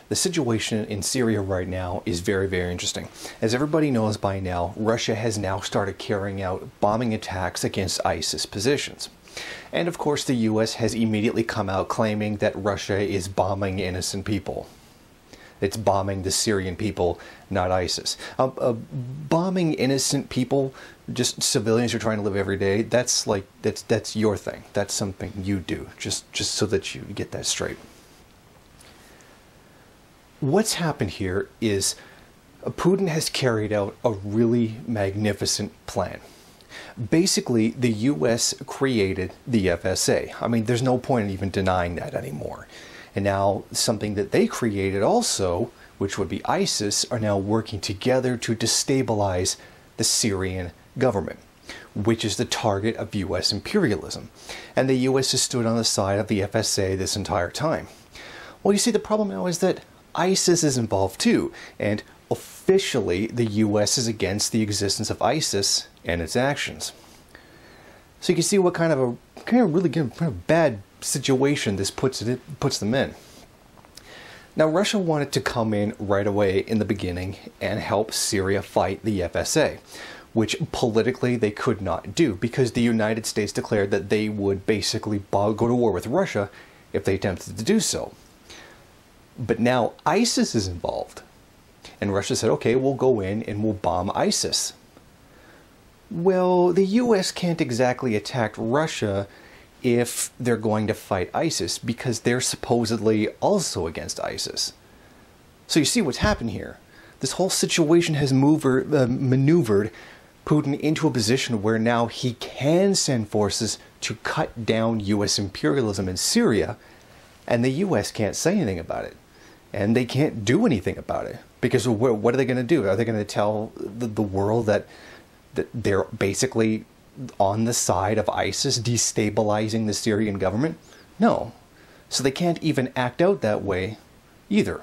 The situation in Syria right now is very, very interesting. As everybody knows by now, Russia has now started carrying out bombing attacks against ISIS positions. And of course, the US has immediately come out claiming that Russia is bombing innocent people. It's bombing the Syrian people, not ISIS. Bombing innocent people, just civilians who are trying to live every day, that's your thing. That's something you do, just so that you get that straight. What's happened here is Putin has carried out a really magnificent plan. Basically, the US created the FSA. I mean, there's no point in even denying that anymore. And now something that they created also, which would be ISIS, are now working together to destabilize the Syrian government, which is the target of US imperialism. And the US has stood on the side of the FSA this entire time. Well, you see, the problem now is that ISIS is involved too, and officially the US is against the existence of ISIS and its actions. So you can see what kind of a bad situation this puts them in. Now, Russia wanted to come in right away in the beginning and help Syria fight the FSA, which politically they could not do because the United States declared that they would basically go to war with Russia if they attempted to do so. But now ISIS is involved, and Russia said, okay, we'll go in and we'll bomb ISIS. Well, the US can't exactly attack Russia if they're going to fight ISIS because they're supposedly also against ISIS. So you see what's happened here. This whole situation has maneuvered Putin into a position where now he can send forces to cut down US imperialism in Syria, and the US can't say anything about it. And they can't do anything about it. Because what are they going to do? Are they going to tell the world that they're basically on the side of ISIS, destabilizing the Syrian government? No. So they can't even act out that way either.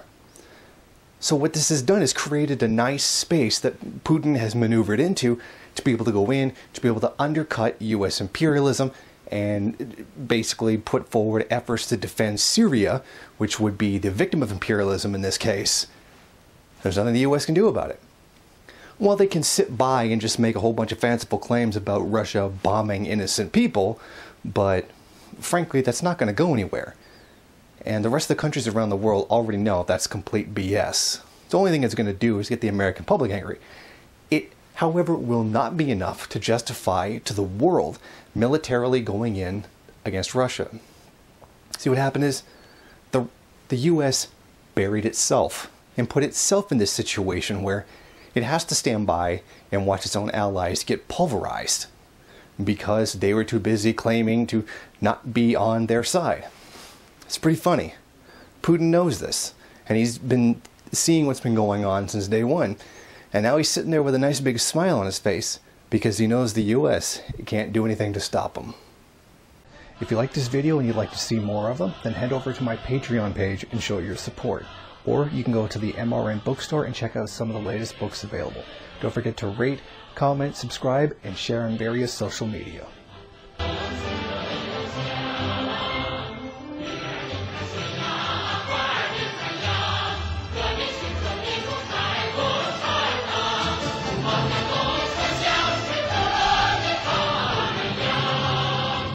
So what this has done is created a nice space that Putin has maneuvered into to be able to go in, to be able to undercut US imperialism, and basically put forward efforts to defend Syria, which would be the victim of imperialism in this case. There's nothing the US can do about it. Well, they can sit by and just make a whole bunch of fanciful claims about Russia bombing innocent people, but frankly, that's not going to go anywhere. And the rest of the countries around the world already know that's complete BS. The only thing it's going to do is get the American public angry. It, however, will not be enough to justify to the world militarily going in against Russia. See, what happened is the US buried itself and put itself in this situation where it has to stand by and watch its own allies get pulverized because they were too busy claiming to not be on their side. It's pretty funny. Putin knows this, and he's been seeing what's been going on since day one, and now he's sitting there with a nice big smile on his face because he knows the US can't do anything to stop him. If you like this video and you'd like to see more of them, then head over to my Patreon page and show your support. Or you can go to the MRN bookstore and check out some of the latest books available. Don't forget to rate, comment, subscribe, and share on various social media.